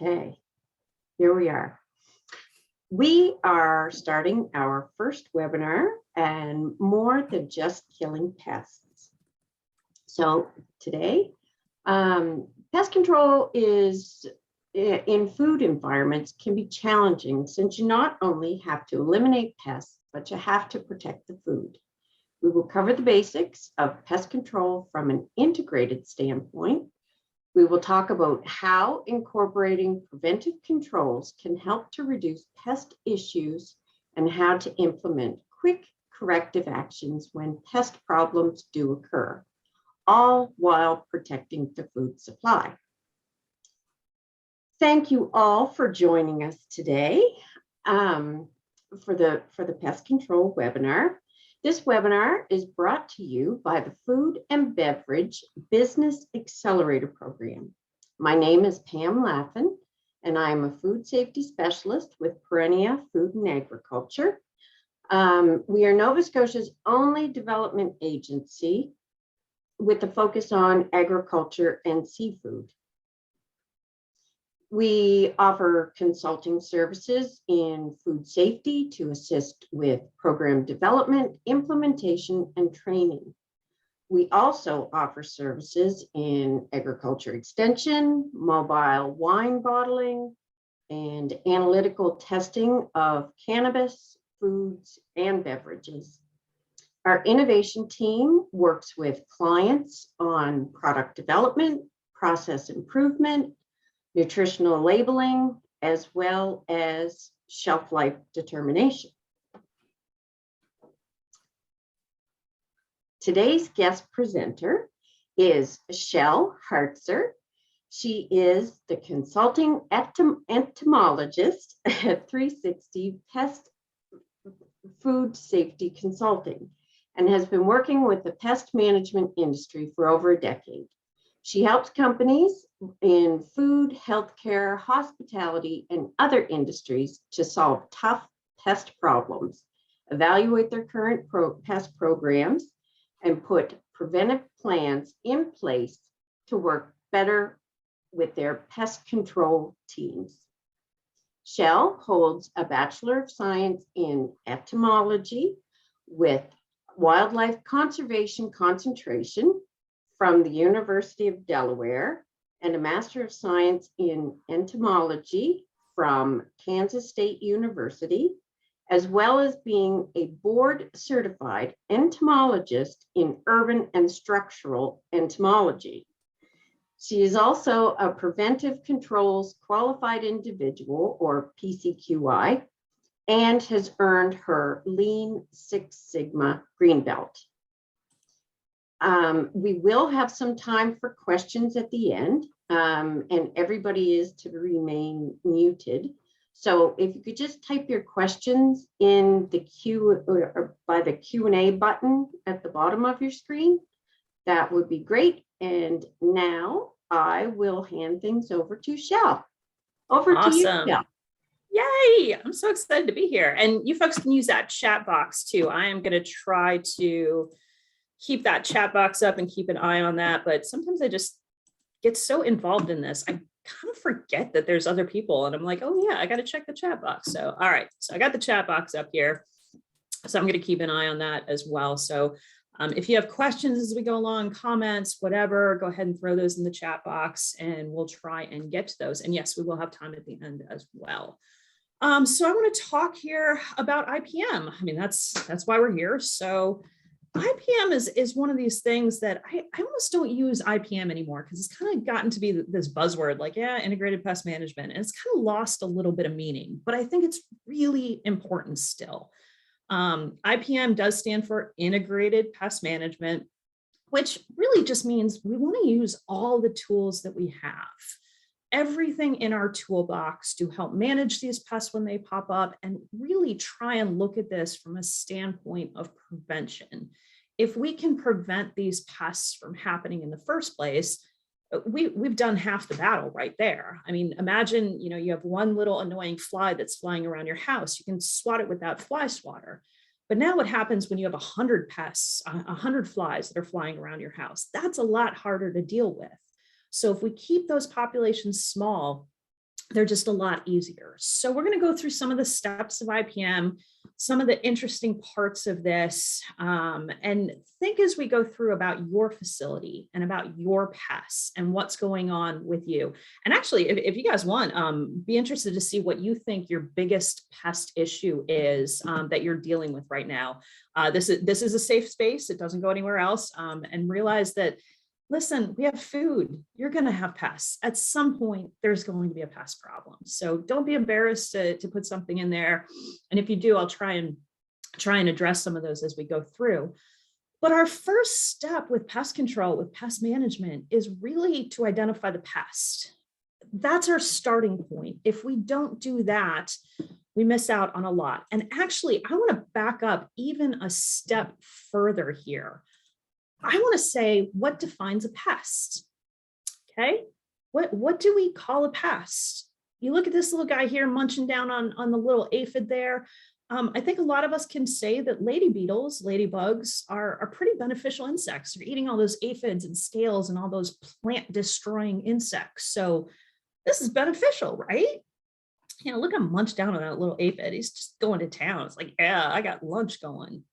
Okay, here we are. We are starting our first webinar and more than just killing pests. So today, pest control is in food environments can be challenging since you not only have to eliminate pests, but you have to protect the food. We will cover the basics of pest control from an integrated standpoint. We will talk about how incorporating preventive controls can help to reduce pest issues and how to implement quick corrective actions when pest problems do occur, all while protecting the food supply. Thank you all for joining us today for the pest control webinar. This webinar is brought to you by the Food and Beverage Business Accelerator Program. My name is Pam Laffin, and I am a food safety specialist with Perennia Food and Agriculture. We are Nova Scotia's only development agency with a focus on agriculture and seafood. We offer consulting services in food safety to assist with program development, implementation, and training. We also offer services in agriculture extension, mobile wine bottling, and analytical testing of cannabis, foods, and beverages. Our innovation team works with clients on product development, process improvement, nutritional labeling, as well as shelf life determination. Today's guest presenter is Chelle Hartzer. She is the Consulting Entomologist at 360 Pest Food Safety Consulting and has been working with the pest management industry for over a decade. She helps companies in food, healthcare, hospitality, and other industries to solve tough pest problems, evaluate their current pest programs, and put preventive plans in place to work better with their pest control teams. Chelle holds a Bachelor of Science in Entomology with Wildlife Conservation concentration from the University of Delaware and a Master of Science in Entomology from Kansas State University, as well as being a board certified entomologist in urban and structural entomology. She is also a preventive controls qualified individual, or PCQI, and has earned her Lean Six Sigma Green Belt. We will have some time for questions at the end, and everybody is to remain muted. So if you could just type your questions in the or by the Q&A button at the bottom of your screen, that would be great. And now I will hand things over to Chelle. Over to you, Chelle. Yay! I'm so excited to be here. And you folks can use that chat box too. I am going to try to keep that chat box up and keep an eye on that. But sometimes I just get so involved in this, I kind of forget that there's other people. And I'm like, oh yeah, I got to check the chat box. So, all right. So I got the chat box up here. So I'm going to keep an eye on that as well. So if you have questions as we go along, comments, whatever, go ahead and throw those in the chat box and we'll try and get to those. And yes, we will have time at the end as well. So I want to talk here about IPM. I mean, that's why we're here. So IPM is one of these things that I almost don't use IPM anymore because it's kind of gotten to be this buzzword, like, yeah, integrated pest management, and it's kind of lost a little bit of meaning, but I think it's really important still. IPM does stand for integrated pest management, which really just means we want to use all the tools that we have. Everything in our toolbox to help manage these pests when they pop up and really try and look at this from a standpoint of prevention. If we can prevent these pests from happening in the first place, we've done half the battle right there. I mean, imagine, you have one little annoying fly that's flying around your house. You can swat it with that fly swatter. But now what happens when you have 100 pests, 100 flies that are flying around your house? That's a lot harder to deal with. So if we keep those populations small, they're just a lot easier. So we're going to go through some of the steps of IPM, some of the interesting parts of this, and think as we go through about your facility and about your pests and what's going on with you. And actually, if you guys want, be interested to see what you think your biggest pest issue is that you're dealing with right now. This is a safe space. It doesn't go anywhere else. And realize that, listen, we have food. You're going to have pests. At some point, there's going to be a pest problem. So don't be embarrassed to put something in there. And if you do, I'll try and address some of those as we go through. But our first step with pest control, with pest management, is really to identify the pest. That's our starting point. If we don't do that, we miss out on a lot. And actually, I want to back up even a step further here. I want to say, what defines a pest? Okay, what do we call a pest? You look at this little guy here munching down on the little aphid there. I think a lot of us can say that lady beetles, ladybugs, are pretty beneficial insects. They're eating all those aphids and scales and all those plant destroying insects. So this is beneficial, right? You know, look at him munch down on that little aphid. He's just going to town. It's like, yeah, I got lunch going.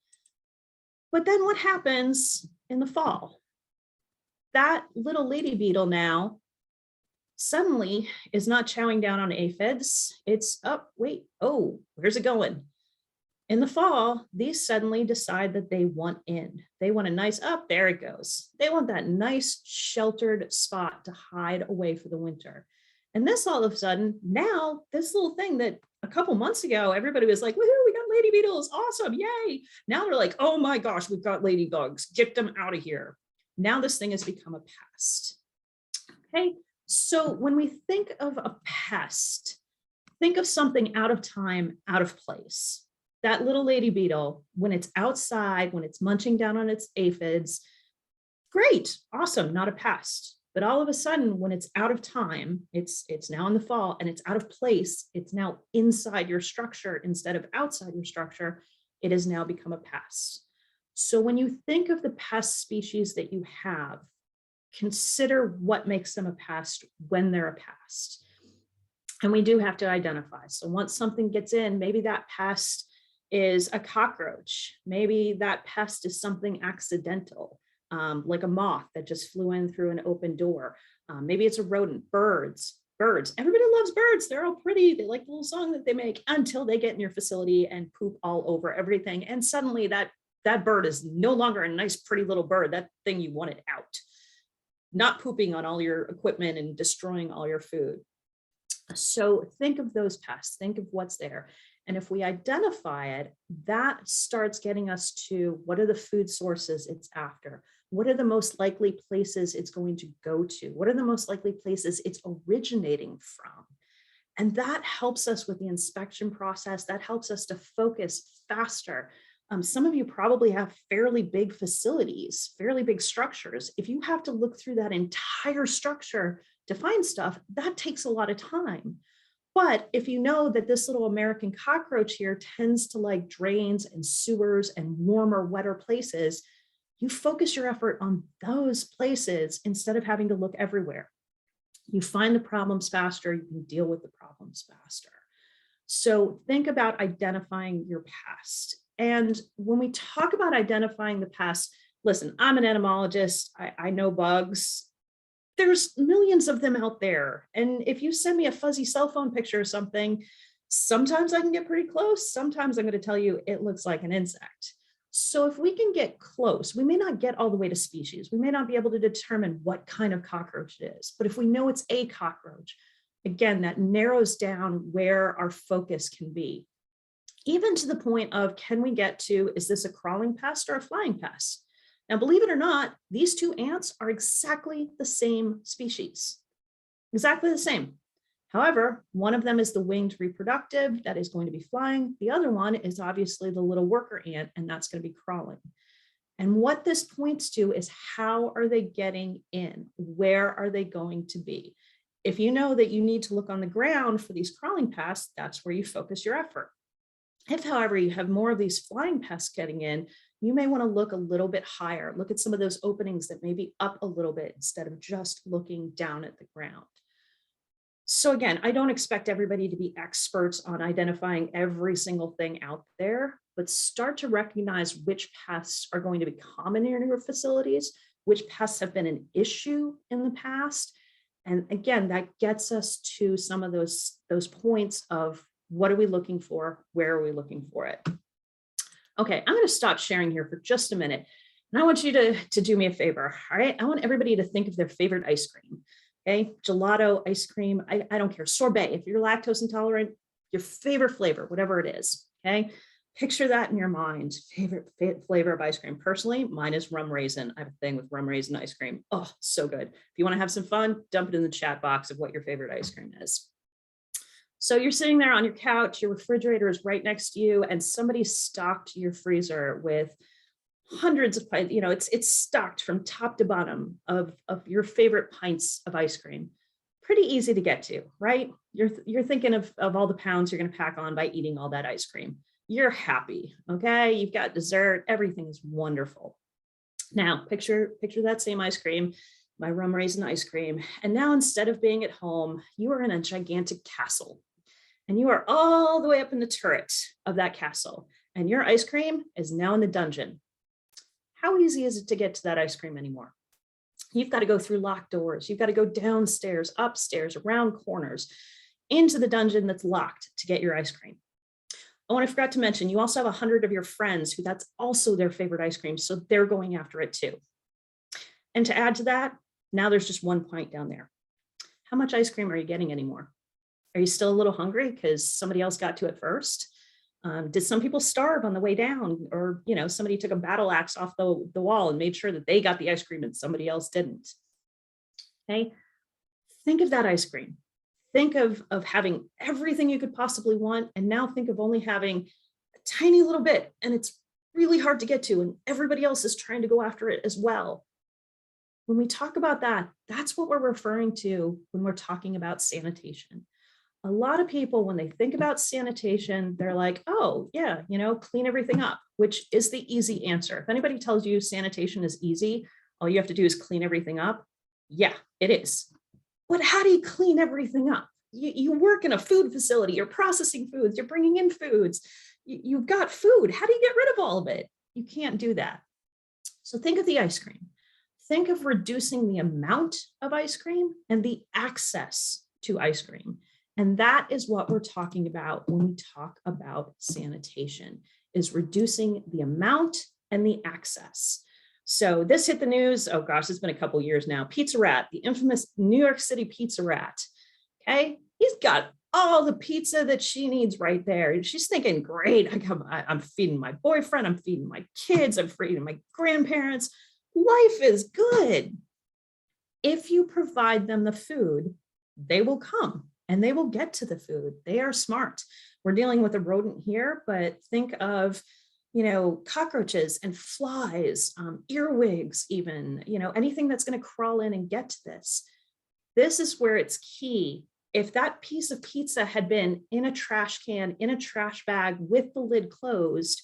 But then what happens in the fall? That little lady beetle now suddenly is not chowing down on aphids. It's, oh, where's it going? In the fall, these suddenly decide that they want in. They want a nice, there it goes. They want that nice sheltered spot to hide away for the winter. And this all of a sudden, now this little thing that a couple months ago, everybody was like, woohoo, we got lady beetles, awesome, yay. Now they're like, oh my gosh, we've got ladybugs, get them out of here. Now this thing has become a pest. Okay, so when we think of a pest, think of something out of time, out of place. That little lady beetle, when it's outside, when it's munching down on its aphids, great, awesome, not a pest. But all of a sudden, when it's out of time, it's now in the fall and it's out of place, it's now inside your structure instead of outside your structure, it has now become a pest. So when you think of the pest species that you have, consider what makes them a pest when they're a pest. And we do have to identify. So once something gets in, maybe that pest is a cockroach. Maybe that pest is something accidental. Like a moth that just flew in through an open door. Maybe it's a rodent, birds. Everybody loves birds. They're all pretty. They like the little song that they make until they get in your facility and poop all over everything. And suddenly that bird is no longer a nice, pretty little bird. That thing you wanted out. Not pooping on all your equipment and destroying all your food. So think of those pests. Think of what's there. And if we identify it, that starts getting us to what are the food sources it's after? What are the most likely places it's going to go to? What are the most likely places it's originating from? And that helps us with the inspection process. That helps us to focus faster. Some of you probably have fairly big facilities, fairly big structures. If you have to look through that entire structure to find stuff, that takes a lot of time. But if you know that this little American cockroach here tends to like drains and sewers and warmer, wetter places, you focus your effort on those places instead of having to look everywhere. You find the problems faster, you can deal with the problems faster. So think about identifying your pest. And when we talk about identifying the pest, listen, I'm an entomologist, I know bugs. There's millions of them out there. And if you send me a fuzzy cell phone picture or something, sometimes I can get pretty close. Sometimes I'm going to tell you it looks like an insect. So if we can get close, we may not get all the way to species. We may not be able to determine what kind of cockroach it is. But if we know it's a cockroach, again, that narrows down where our focus can be. Even to the point of, can we get to, is this a crawling pest or a flying pest? Now, believe it or not, these two ants are exactly the same species, exactly the same. However, one of them is the winged reproductive that is going to be flying. The other one is obviously the little worker ant, and that's going to be crawling. And what this points to is how are they getting in? Where are they going to be? If you know that you need to look on the ground for these crawling pests, that's where you focus your effort. If, however, you have more of these flying pests getting in, you may want to look a little bit higher. Look at some of those openings that may be up a little bit instead of just looking down at the ground. So again, I don't expect everybody to be experts on identifying every single thing out there, but start to recognize which pests are going to be common in your facilities, which pests have been an issue in the past. And again, that gets us to some of those points of what are we looking for? Where are we looking for it? Okay, I'm going to stop sharing here for just a minute. And I want you to do me a favor. All right. I want everybody to think of their favorite ice cream. Okay. Gelato, ice cream. I don't care. Sorbet. If you're lactose intolerant, your favorite flavor, whatever it is. Okay. Picture that in your mind. Favorite flavor of ice cream. Personally, mine is rum raisin. I have a thing with rum raisin ice cream. Oh, so good. If you want to have some fun, dump it in the chat box of what your favorite ice cream is. So you're sitting there on your couch, your refrigerator is right next to you, and somebody stocked your freezer with hundreds of pints, it's stocked from top to bottom of your favorite pints of ice cream. Pretty easy to get to, right? You're thinking of all the pounds you're going to pack on by eating all that ice cream. You're happy, okay? You've got dessert, everything is wonderful. Now, picture that same ice cream, my rum raisin ice cream, and now instead of being at home, you are in a gigantic castle, and you are all the way up in the turret of that castle, and your ice cream is now in the dungeon. How easy is it to get to that ice cream anymore? You've got to go through locked doors. You've got to go downstairs, upstairs, around corners, into the dungeon that's locked to get your ice cream. Oh, and I forgot to mention, you also have 100 of your friends who that's also their favorite ice cream, so they're going after it too. And to add to that, now there's just one pint down there. How much ice cream are you getting anymore? Are you still a little hungry because somebody else got to it first? Did some people starve on the way down, or somebody took a battle axe off the wall and made sure that they got the ice cream and somebody else didn't? Okay, think of that ice cream. Think of having everything you could possibly want, and now think of only having a tiny little bit, and it's really hard to get to, and everybody else is trying to go after it as well. When we talk about that, that's what we're referring to when we're talking about sanitation. A lot of people, when they think about sanitation, they're like, oh, yeah, clean everything up, which is the easy answer. If anybody tells you sanitation is easy, all you have to do is clean everything up. Yeah, it is. But how do you clean everything up? You work in a food facility, you're processing foods, you're bringing in foods, you've got food. How do you get rid of all of it? You can't do that. So think of the ice cream. Think of reducing the amount of ice cream and the access to ice cream. And that is what we're talking about when we talk about sanitation, is reducing the amount and the access. So this hit the news. Oh gosh, it's been a couple years now. Pizza Rat, the infamous New York City Pizza Rat. Okay, he's got all the pizza that she needs right there. And she's thinking, great, I'm feeding my boyfriend, I'm feeding my kids, I'm feeding my grandparents. Life is good. If you provide them the food, they will come. And they will get to the food. They are smart. We're dealing with a rodent here, but think of, cockroaches and flies, earwigs even, anything that's going to crawl in and get to this. This is where it's key. If that piece of pizza had been in a trash can, in a trash bag with the lid closed,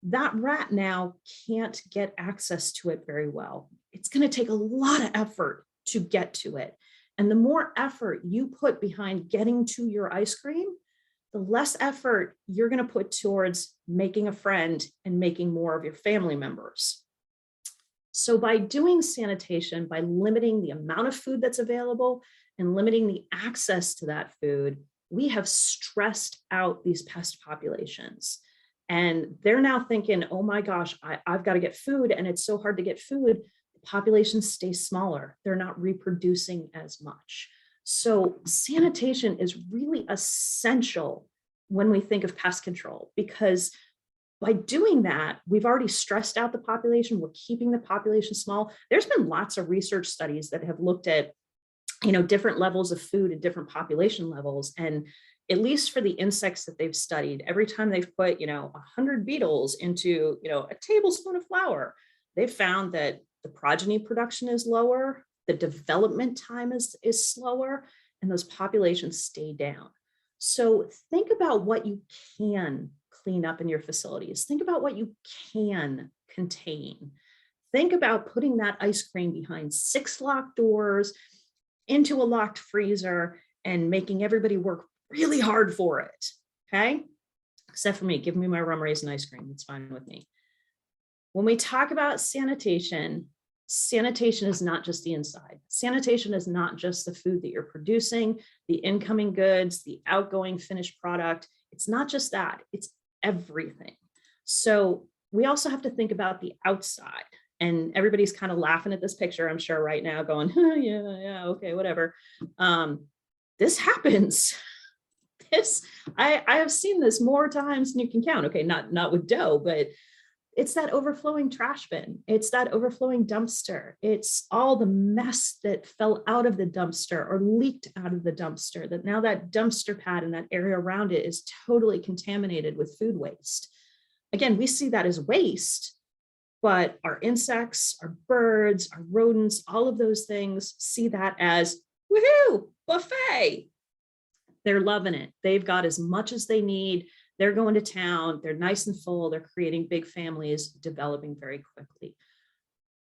that rat now can't get access to it very well. It's going to take a lot of effort to get to it. And the more effort you put behind getting to your ice cream, the less effort you're going to put towards making a friend and making more of your family members. So by doing sanitation, by limiting the amount of food that's available and limiting the access to that food, we have stressed out these pest populations. And they're now thinking, oh my gosh, I've got to get food, and it's so hard to get food. Populations stay smaller. They're not reproducing as much. So sanitation is really essential when we think of pest control, because by doing that, we've already stressed out the population. We're keeping the population small. There's been lots of research studies that have looked at, different levels of food and different population levels. And at least for the insects that they've studied, every time they've put, 100 beetles into, a tablespoon of flour, they've found that the progeny production is lower, the development time is slower, and those populations stay down. So think about what you can clean up in your facilities. Think about what you can contain. Think about putting that ice cream behind 6 locked doors into a locked freezer and making everybody work really hard for it. Okay. Except for me, give me my rum raisin ice cream. It's fine with me. When we talk about sanitation, sanitation is not just the inside. Sanitation is not just the food that you're producing, the incoming goods, the outgoing finished product. It's not just that, it's everything. So we also have to think about the outside. And everybody's kind of laughing at this picture, I'm sure right now, going, oh, yeah, okay, whatever. This happens. I have seen this more times than you can count. Okay, not with dough, but it's that overflowing trash bin. It's that overflowing dumpster. It's all the mess that fell out of the dumpster or leaked out of the dumpster, that now that dumpster pad and that area around it is totally contaminated with food waste. Again, we see that as waste, but our insects, our birds, our rodents, all of those things see that as, woohoo, buffet. They're loving it. They've got as much as they need. They're going to town. They're nice and full. They're creating big families, developing very quickly.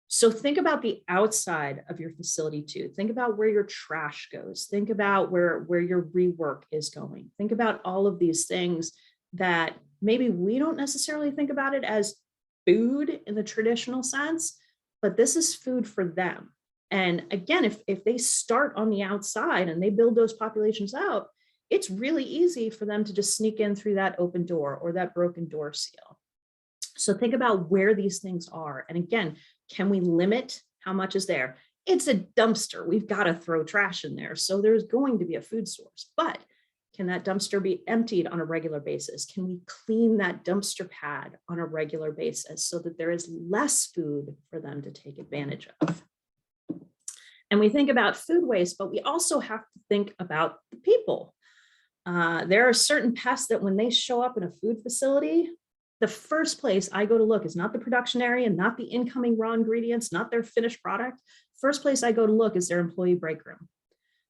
So think about the outside of your facility too. Think about where your trash goes. Think about where your rework is going. Think about all of these things that maybe we don't necessarily think about it as food in the traditional sense, but this is food for them. And again, if they start on the outside and they build those populations out, it's really easy for them to just sneak in through that open door or that broken door seal. So think about where these things are. And again, can we limit how much is there? It's a dumpster. We've got to throw trash in there. So there's going to be a food source, but can that dumpster be emptied on a regular basis? Can we clean that dumpster pad on a regular basis so that there is less food for them to take advantage of? And we think about food waste, but we also have to think about the people. There are certain pests that when they show up in a food facility, the first place I go to look is not the production area, not the incoming raw ingredients, not their finished product. First place I go to look is their employee break room,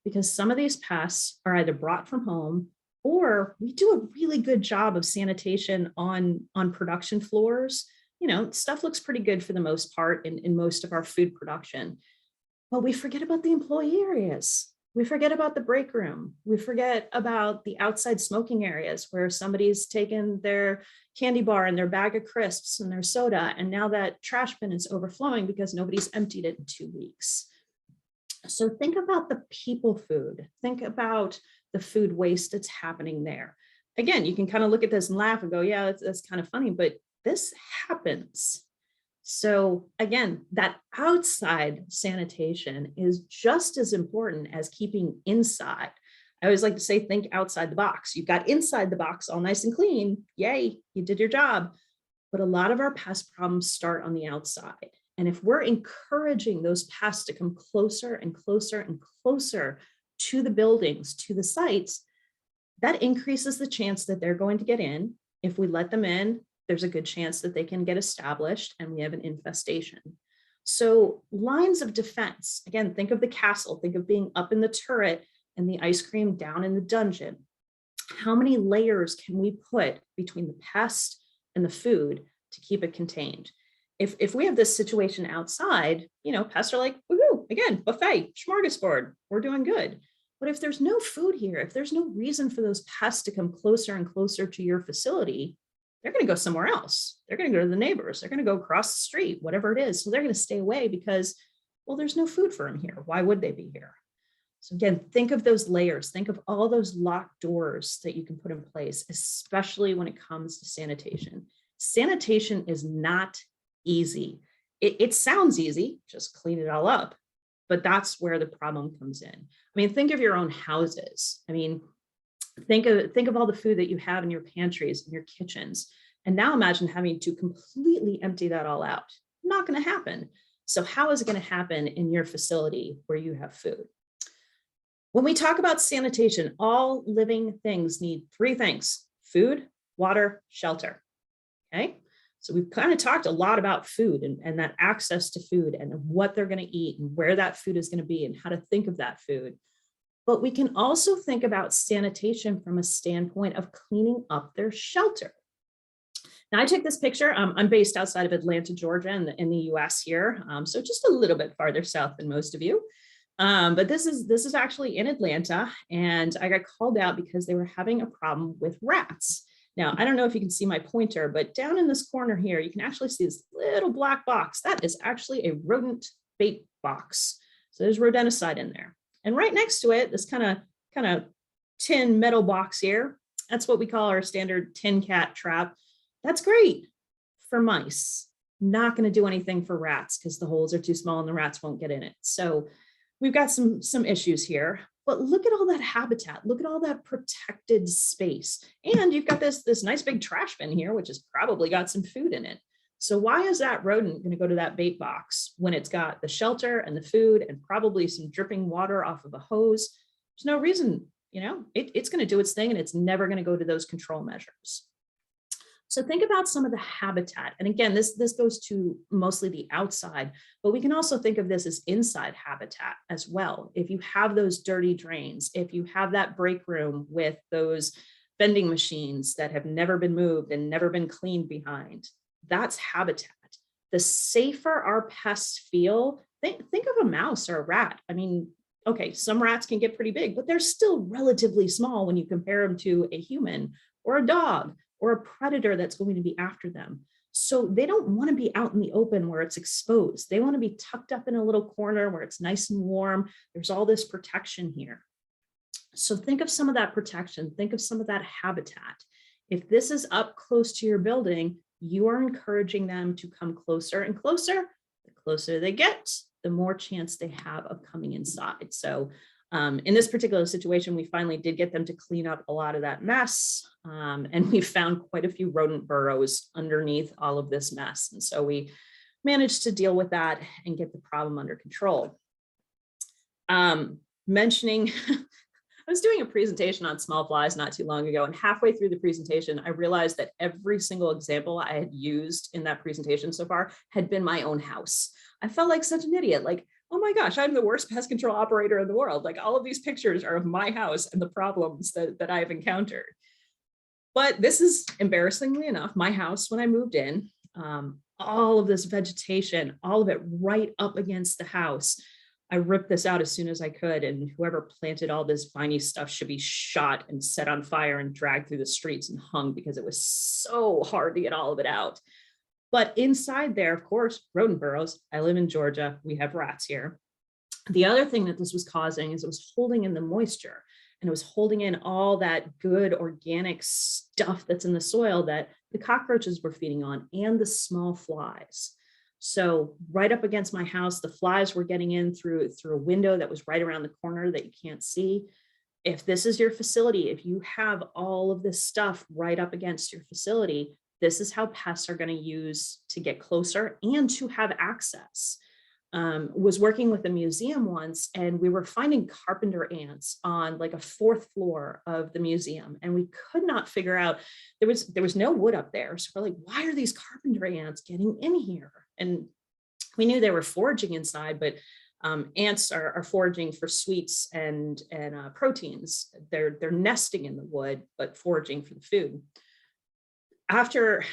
because some of these pests are either brought from home or we do a really good job of sanitation on production floors. You know, stuff looks pretty good for the most part in most of our food production, but we forget about the employee areas. We forget about the break room. We forget about the outside smoking areas where somebody's taken their candy bar and their bag of crisps and their soda, and now that trash bin is overflowing because nobody's emptied it in 2 weeks. So think about the people food. Think about the food waste that's happening there. Again, you can kind of look at this and laugh and go, yeah, that's kind of funny, but this happens. So again, that outside sanitation is just as important as keeping inside. I always like to say, think outside the box. You've got inside the box all nice and clean. Yay, you did your job. But a lot of our pest problems start on the outside. And if we're encouraging those pests to come closer and closer and closer to the buildings, to the sites, that increases the chance that they're going to get in. If we let them in, there's a good chance that they can get established and we have an infestation. So lines of defense, again, think of the castle, think of being up in the turret and the ice cream down in the dungeon. How many layers can we put between the pest and the food to keep it contained? If we have this situation outside, you know, pests are like, woohoo, again, buffet, smorgasbord, we're doing good. But if there's no food here, if there's no reason for those pests to come closer and closer to your facility, they're going to go somewhere else. They're going to go to the neighbors. They're going to go across the street, whatever it is. So they're going to stay away because, well, there's no food for them here. Why would they be here? So again, think of those layers. Think of all those locked doors that you can put in place, especially when it comes to sanitation. Sanitation is not easy. It sounds easy, just clean it all up, but that's where the problem comes in. I mean, think of your own houses. I mean, think of all the food that you have in your pantries and your kitchens. And now imagine having to completely empty that all out. Not going to happen. So how is it going to happen in your facility where you have food? When we talk about sanitation, all living things need 3 things: food, water, shelter. Okay. So we've kind of talked a lot about food and that access to food and what they're going to eat and where that food is going to be and how to think of that food. But we can also think about sanitation from a standpoint of cleaning up their shelter. Now, I took this picture. I'm based outside of Atlanta, Georgia, in the US here, so just a little bit farther south than most of you. But this is actually in Atlanta, and I got called out because they were having a problem with rats. Now, I don't know if you can see my pointer, but down in this corner here, you can actually see this little black box. That is actually a rodent bait box. So there's rodenticide in there. And right next to it, this kind of tin metal box here, that's what we call our standard tin cat trap. That's great for mice. Not going to do anything for rats because the holes are too small and the rats won't get in it. So we've got some issues here, but look at all that habitat. Look at all that protected space. And you've got this nice big trash bin here, which has probably got some food in it. So why is that rodent going to go to that bait box when it's got the shelter and the food and probably some dripping water off of a hose? There's no reason, it's going to do its thing, and it's never going to go to those control measures. So think about some of the habitat. And again, this goes to mostly the outside, but we can also think of this as inside habitat as well. If you have those dirty drains, if you have that break room with those vending machines that have never been moved and never been cleaned behind, that's habitat. The safer our pests feel, think of a mouse or a rat. I mean, okay, some rats can get pretty big, but they're still relatively small when you compare them to a human or a dog or a predator that's going to be after them. So they don't want to be out in the open where it's exposed. They want to be tucked up in a little corner where it's nice and warm. There's all this protection here. So think of some of that protection. Think of some of that habitat. If this is up close to your building, you are encouraging them to come closer and closer. The closer they get, the more chance they have of coming inside. So in this particular situation, we finally did get them to clean up a lot of that mess. And we found quite a few rodent burrows underneath all of this mess. And so we managed to deal with that and get the problem under control. Mentioning, I was doing a presentation on small flies not too long ago, and halfway through the presentation, I realized that every single example I had used in that presentation so far had been my own house. I felt like such an idiot, like, oh my gosh, I'm the worst pest control operator in the world. Like, all of these pictures are of my house and the problems that I've encountered. But this is, embarrassingly enough, my house when I moved in. All of this vegetation, all of it right up against the house. I ripped this out as soon as I could, and whoever planted all this viney stuff should be shot and set on fire and dragged through the streets and hung, because it was so hard to get all of it out. But inside there, of course, rodent burrows. I live in Georgia. We have rats here. The other thing that this was causing is it was holding in the moisture, and it was holding in all that good organic stuff that's in the soil that the cockroaches were feeding on, and the small flies. So right up against my house, the flies were getting in through a window that was right around the corner that you can't see. If this is your facility, if you have all of this stuff right up against your facility, this is how pests are going to use to get closer and to have access. Was working with a museum once, and we were finding carpenter ants on like a 4th floor of the museum, and we could not figure out, there was no wood up there. So we're like, why are these carpenter ants getting in here? And we knew they were foraging inside, but ants are foraging for sweets and proteins. They're nesting in the wood, but foraging for the food. After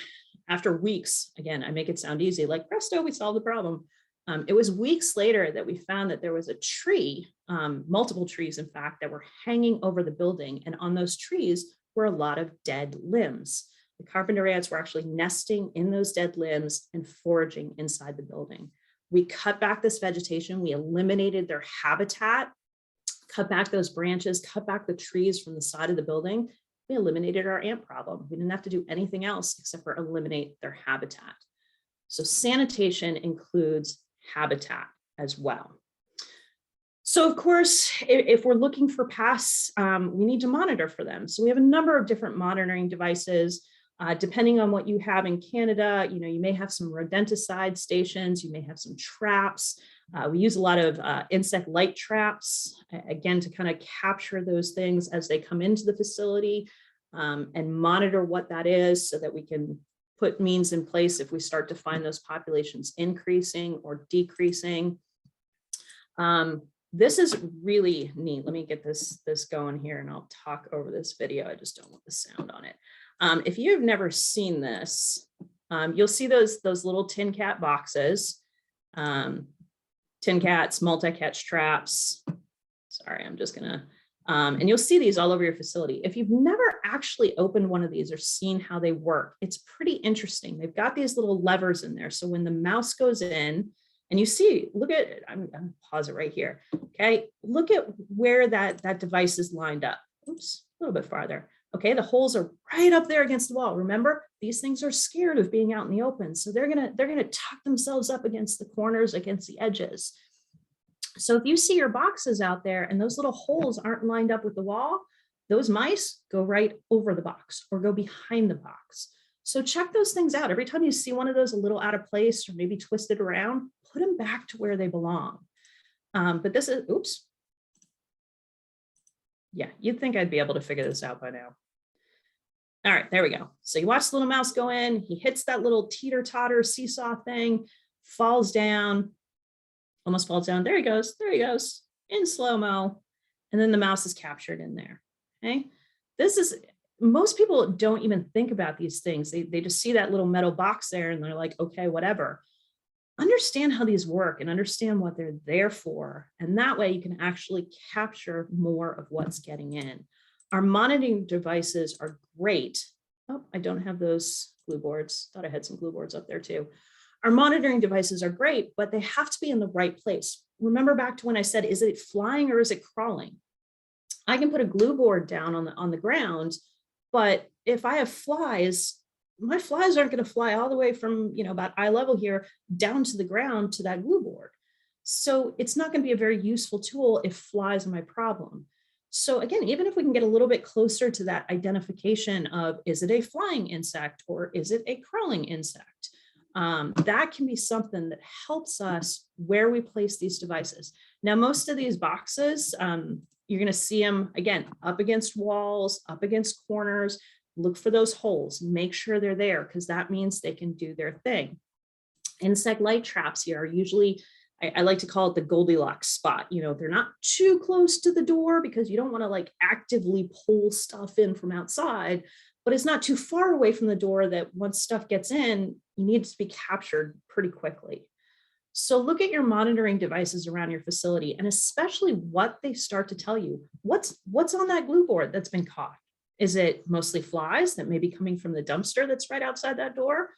weeks, again, I make it sound easy, like presto, we solved the problem. It was weeks later that we found that there was a tree, multiple trees, in fact, that were hanging over the building. And on those trees were a lot of dead limbs. The carpenter ants were actually nesting in those dead limbs and foraging inside the building. We cut back this vegetation. We eliminated their habitat, cut back those branches, cut back the trees from the side of the building. We eliminated our ant problem. We didn't have to do anything else except for eliminate their habitat. So sanitation includes habitat as well. So of course, if we're looking for pests, we need to monitor for them. So we have a number of different monitoring devices. Depending on what you have in Canada, you may have some rodenticide stations, you may have some traps. We use a lot of insect light traps, again, to kind of capture those things as they come into the facility, and monitor what that is so that we can put means in place if we start to find those populations increasing or decreasing. This is really neat. Let me get this going here and I'll talk over this video. I just don't want the sound on it. If you've never seen this, you'll see those little tin cat boxes. tin cats, multi-catch traps. Sorry, I'm just gonna, and you'll see these all over your facility. If you've never actually opened one of these or seen how they work, it's pretty interesting. They've got these little levers in there. So when the mouse goes in, and you see, look at, I'm gonna pause it right here. Okay, look at where that device is lined up. Oops, a little bit farther. Okay, the holes are right up there against the wall. Remember, these things are scared of being out in the open. So they're gonna tuck themselves up against the corners, against the edges. So if you see your boxes out there and those little holes aren't lined up with the wall, those mice go right over the box or go behind the box. So check those things out. Every time you see one of those a little out of place or maybe twisted around, put them back to where they belong. But this is, oops. Yeah, you'd think I'd be able to figure this out by now. All right, there we go. So you watch the little mouse go in, he hits that little teeter-totter seesaw thing, falls down, almost falls down. There he goes in slow-mo. And then the mouse is captured in there, okay? This is, most people don't even think about these things. They just see that little metal box there and they're like, okay, whatever. Understand how these work and understand what they're there for. And that way you can actually capture more of what's getting in. Our monitoring devices are great. Oh, I don't have those glue boards. Thought I had some glue boards up there too. Our monitoring devices are great, but they have to be in the right place. Remember back to when I said, is it flying or is it crawling? I can put a glue board down on the ground, but if I have flies, my flies aren't going to fly all the way from, about eye level here down to the ground to that glue board. So it's not going to be a very useful tool if flies are my problem. So again, even if we can get a little bit closer to that identification of, is it a flying insect or is it a crawling insect? That can be something that helps us where we place these devices. Now, most of these boxes, you're going to see them, again, up against walls, up against corners. Look for those holes, make sure they're there because that means they can do their thing. Insect light traps here are usually, I like to call it the Goldilocks spot. They're not too close to the door because you don't want to like actively pull stuff in from outside, but it's not too far away from the door that once stuff gets in, you need to be captured pretty quickly. So look at your monitoring devices around your facility and especially what they start to tell you. What's on that glue board that's been caught? Is it mostly flies that may be coming from the dumpster that's right outside that door?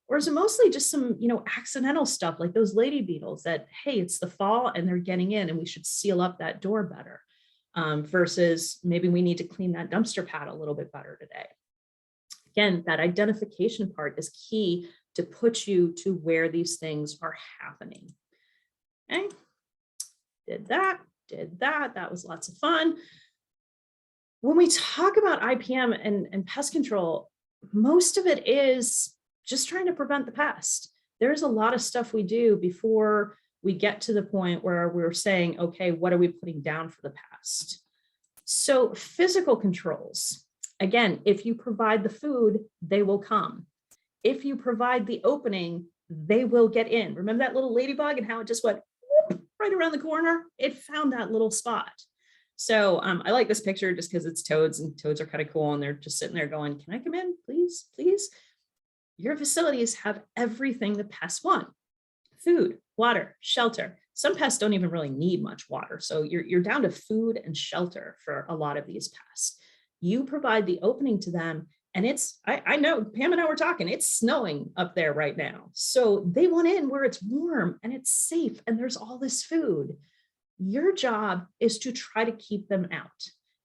Or is it mostly just some, accidental stuff like those lady beetles that, hey, it's the fall and they're getting in and we should seal up that door better versus maybe we need to clean that dumpster pad a little bit better today. Again, that identification part is key to put you to where these things are happening. Okay, did that. That was lots of fun. When we talk about IPM and pest control, most of it is just trying to prevent the pest. There's a lot of stuff we do before we get to the point where we're saying, okay, what are we putting down for the pest? So physical controls, again, if you provide the food, they will come. If you provide the opening, they will get in. Remember that little ladybug and how it just went whoop, right around the corner? It found that little spot. So I like this picture just because it's toads and toads are kind of cool and they're just sitting there going, can I come in, please, please? Your facilities have everything the pests want: food, water, shelter. Some pests don't even really need much water. So you're down to food and shelter for a lot of these pests. You provide the opening to them. And it's, I know Pam and I were talking, it's snowing up there right now. So they want in where it's warm and it's safe and there's all this food. Your job is to try to keep them out.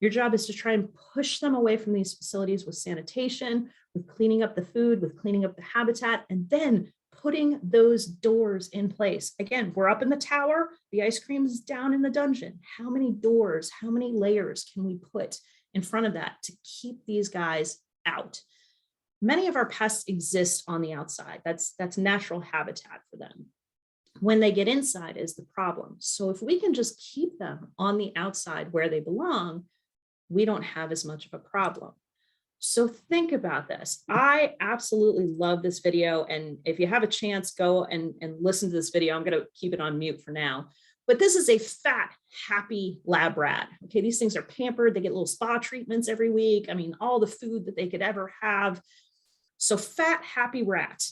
Your job is to try and push them away from these facilities with sanitation, with cleaning up the food, with cleaning up the habitat, and then putting those doors in place. Again, we're up in the tower, the ice cream is down in the dungeon. How many doors, how many layers can we put in front of that to keep these guys out? Many of our pests exist on the outside. That's natural habitat for them. When they get inside is the problem. So if we can just keep them on the outside where they belong, we don't have as much of a problem. So think about this. I absolutely love this video. And if you have a chance, go and listen to this video. I'm going to keep it on mute for now. But this is a fat, happy lab rat. Okay, these things are pampered. They get little spa treatments every week. I mean, all the food that they could ever have. So fat, happy rat.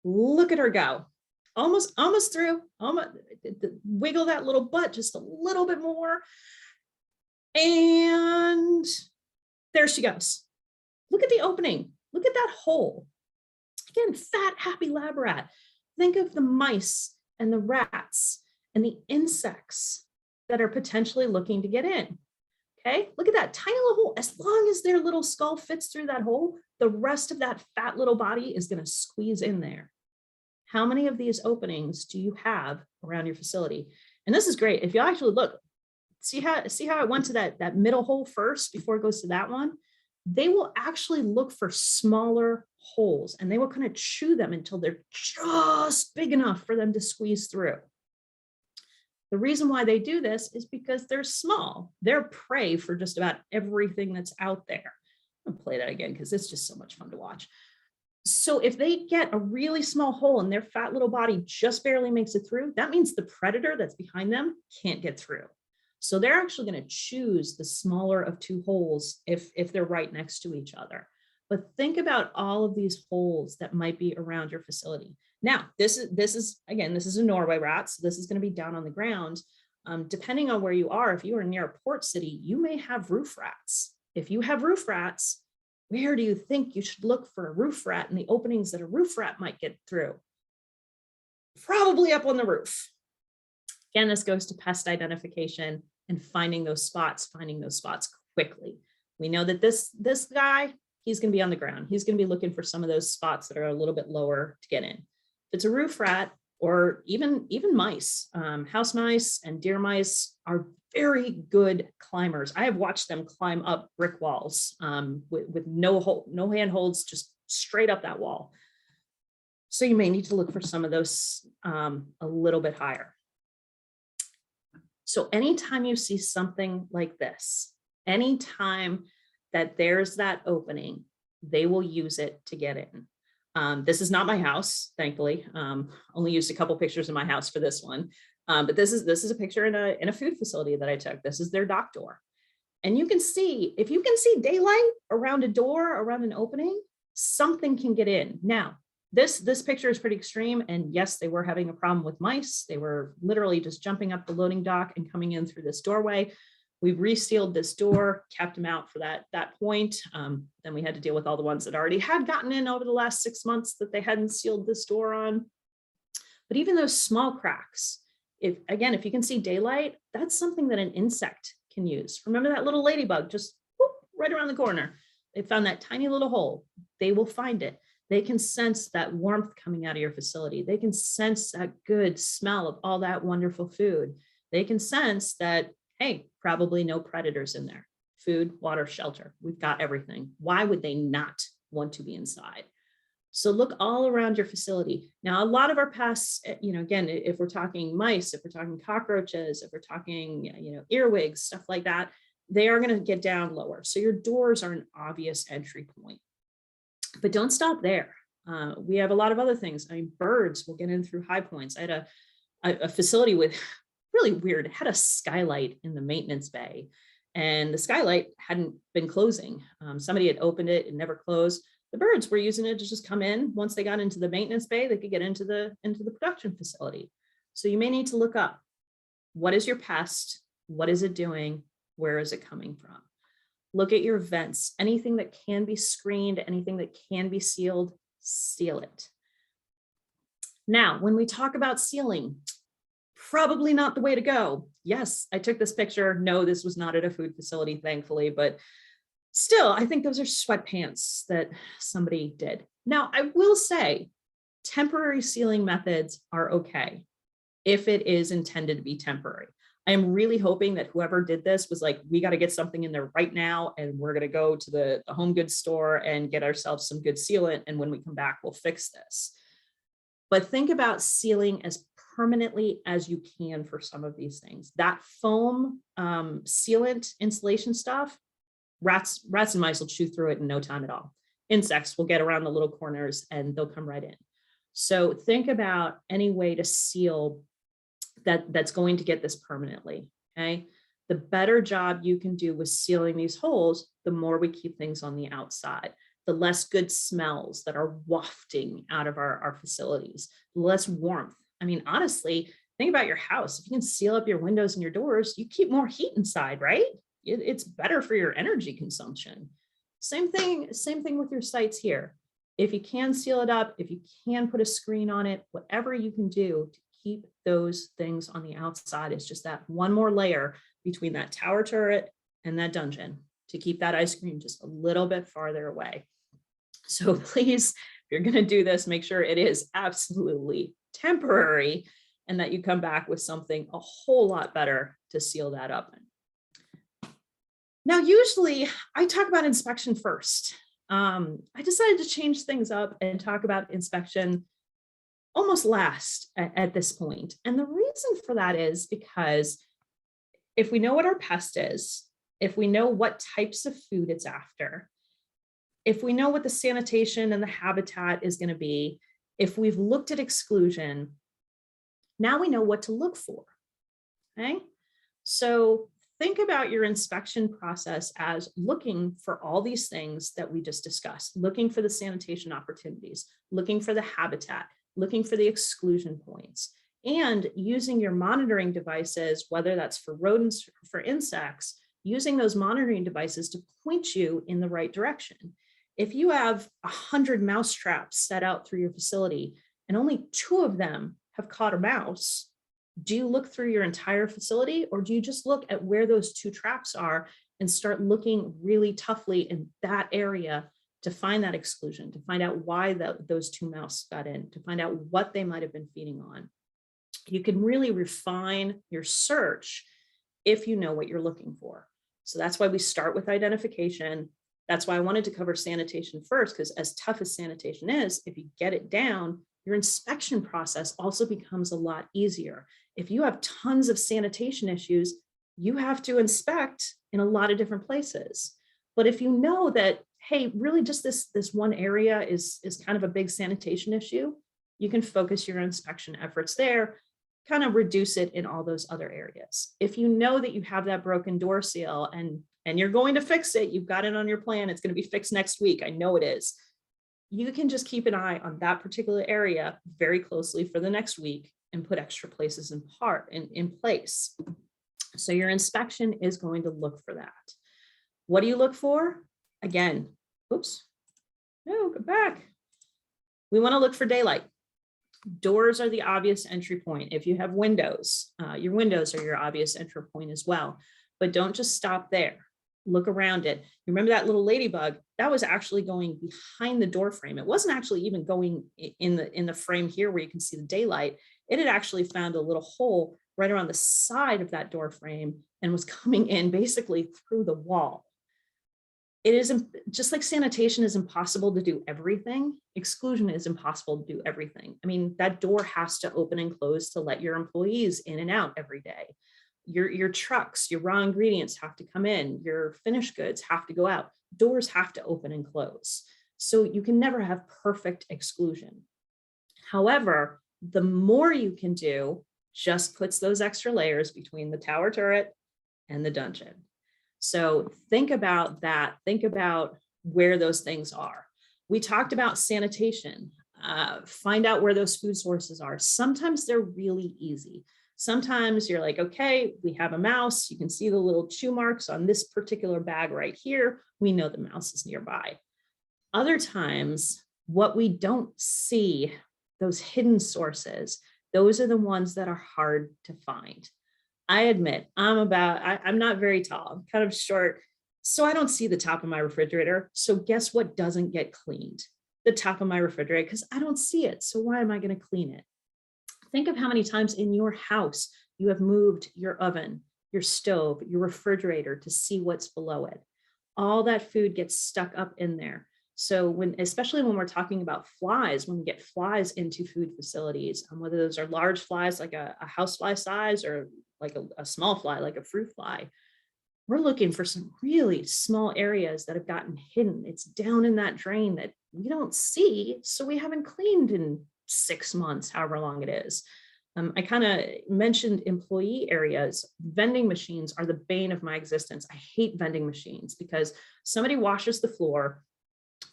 Look at her go. almost through, almost wiggle that little butt just a little bit more. And there she goes. Look at the opening. Look at that hole. Again, fat, happy lab rat. Think of the mice and the rats and the insects that are potentially looking to get in. Okay, look at that tiny little hole. As long as their little skull fits through that hole, the rest of that fat little body is going to squeeze in there. How many of these openings do you have around your facility? And this is great. If you actually look, see how it went to that middle hole first before it goes to that one? They will actually look for smaller holes and they will kind of chew them until they're just big enough for them to squeeze through. The reason why they do this is because they're small. They're prey for just about everything that's out there. I'll play that again because it's just so much fun to watch. So if they get a really small hole and their fat little body just barely makes it through, that means the predator that's behind them can't get through. So they're actually going to choose the smaller of two holes if they're right next to each other. But think about all of these holes that might be around your facility. Now, this is a Norway rat, so this is going to be down on the ground. Depending on where you are, if you are near a port city, you may have roof rats. If you have roof rats, where do you think you should look for a roof rat and the openings that a roof rat might get through? Probably up on the roof. Again, this goes to pest identification and finding those spots quickly. We know that this guy, he's going to be on the ground. He's going to be looking for some of those spots that are a little bit lower to get in. If it's a roof rat or even mice, house mice and deer mice are very good climbers. I have watched them climb up brick walls with no handholds, just straight up that wall. So you may need to look for some of those a little bit higher. So anytime you see something like this, anytime that there's that opening, they will use it to get in. This is not my house, thankfully. Only used a couple pictures in my house for this one. But this is a picture in a food facility that I took. This is their dock door. And you can see, if you can see daylight around a door, around an opening, something can get in. Now, this picture is pretty extreme. And yes, they were having a problem with mice. They were literally just jumping up the loading dock and coming in through this doorway. We resealed this door, kept them out for that point. Then we had to deal with all the ones that already had gotten in over the last 6 months that they hadn't sealed this door on. But even those small cracks, if you can see daylight, that's something that an insect can use. Remember that little ladybug just whoop, right around the corner. They found that tiny little hole. They will find it. They can sense that warmth coming out of your facility. They can sense that good smell of all that wonderful food. They can sense that, hey, probably no predators in there. Food, water, shelter. We've got everything. Why would they not want to be inside? So look all around your facility. Now, a lot of our pests, again, if we're talking mice, if we're talking cockroaches, if we're talking, earwigs, stuff like that, they are going to get down lower. So your doors are an obvious entry point. But don't stop there. We have a lot of other things. I mean, birds will get in through high points. I had a facility with really weird, it had a skylight in the maintenance bay, and the skylight hadn't been closing. Somebody had opened it and never closed. The birds were using it to just come in. Once they got into the maintenance bay, they could get into the production facility. So you may need to look up, what is your pest? What is it doing? Where is it coming from? Look at your vents. Anything that can be screened, anything that can be sealed, seal it. Now, when we talk about sealing, probably not the way to go. Yes, I took this picture. No, this was not at a food facility, thankfully, but still, I think those are sweatpants that somebody did. Now, I will say temporary sealing methods are okay if it is intended to be temporary. I am really hoping that whoever did this was like, we got to get something in there right now, and we're going to go to the home goods store and get ourselves some good sealant. And when we come back, we'll fix this. But think about sealing as permanently as you can for some of these things. That foam sealant insulation stuff, rats and mice will chew through it in no time at all. Insects will get around the little corners and they'll come right in. So think about any way to seal that's going to get this permanently, okay? The better job you can do with sealing these holes, the more we keep things on the outside, the less good smells that are wafting out of our facilities, the less warmth I mean, honestly, think about your house. If you can seal up your windows and your doors, you keep more heat inside, right? It's better for your energy consumption. Same thing with your sites here. If you can seal it up, if you can put a screen on it, whatever you can do to keep those things on the outside is just that one more layer between that tower turret and that dungeon to keep that ice cream just a little bit farther away. So please, if you're going to do this, make sure it is absolutely temporary and that you come back with something a whole lot better to seal that up in. Now, usually I talk about inspection first. I decided to change things up and talk about inspection almost last at this point. And the reason for that is because if we know what our pest is, if we know what types of food it's after, if we know what the sanitation and the habitat is going to be, if we've looked at exclusion, now we know what to look for. Okay, so think about your inspection process as looking for all these things that we just discussed, looking for the sanitation opportunities, looking for the habitat, looking for the exclusion points, and using your monitoring devices, whether that's for rodents or for insects, using those monitoring devices to point you in the right direction. If you have 100 mouse traps set out through your facility and only 2 of them have caught a mouse, do you look through your entire facility, or do you just look at where those 2 traps are and start looking really toughly in that area to find that exclusion, to find out why those 2 mouse got in, to find out what they might have been feeding on? You can really refine your search if you know what you're looking for. So that's why we start with identification. That's why I wanted to cover sanitation first, because as tough as sanitation is, if you get it down, your inspection process also becomes a lot easier. If you have tons of sanitation issues, you have to inspect in a lot of different places. But if you know that, hey, really just this one area is kind of a big sanitation issue, you can focus your inspection efforts there, kind of reduce it in all those other areas. If you know that you have that broken door seal and you're going to fix it, you've got it on your plan, it's going to be fixed next week, I know it is, you can just keep an eye on that particular area very closely for the next week and put extra places in place. So your inspection is going to look for that. What do you look for? Again, oops, no, go back. We want to look for daylight. Doors are the obvious entry point. If you have windows, your windows are your obvious entry point as well. But don't just stop there. Look around it. You remember that little ladybug? That was actually going behind the door frame. It wasn't actually even going in the frame here where you can see the daylight. It had actually found a little hole right around the side of that door frame and was coming in basically through the wall. It is just like sanitation is impossible to do everything. Exclusion is impossible to do everything. I mean, that door has to open and close to let your employees in and out every day. Your trucks, your raw ingredients have to come in. Your finished goods have to go out. Doors have to open and close. So you can never have perfect exclusion. However, the more you can do just puts those extra layers between the tower turret and the dungeon. So think about that. Think about where those things are. We talked about sanitation. Find out where those food sources are. Sometimes they're really easy. Sometimes you're like, okay, we have a mouse. You can see the little chew marks on this particular bag right here. We know the mouse is nearby. Other times, what we don't see, those hidden sources, those are the ones that are hard to find. I admit I'm not very tall. I'm kind of short, so I don't see the top of my refrigerator. So guess what doesn't get cleaned? The top of my refrigerator, because I don't see it. So why am I going to clean it? Think of how many times in your house you have moved your oven, your stove, your refrigerator to see what's below it. All that food gets stuck up in there. So especially when we're talking about flies, when we get flies into food facilities, whether those are large flies like a housefly size or like a small fly, like a fruit fly, we're looking for some really small areas that have gotten hidden. It's down in that drain that we don't see, so we haven't cleaned in 6 months, however long it is. I kind of mentioned employee areas. Vending machines are the bane of my existence. I hate vending machines because somebody washes the floor,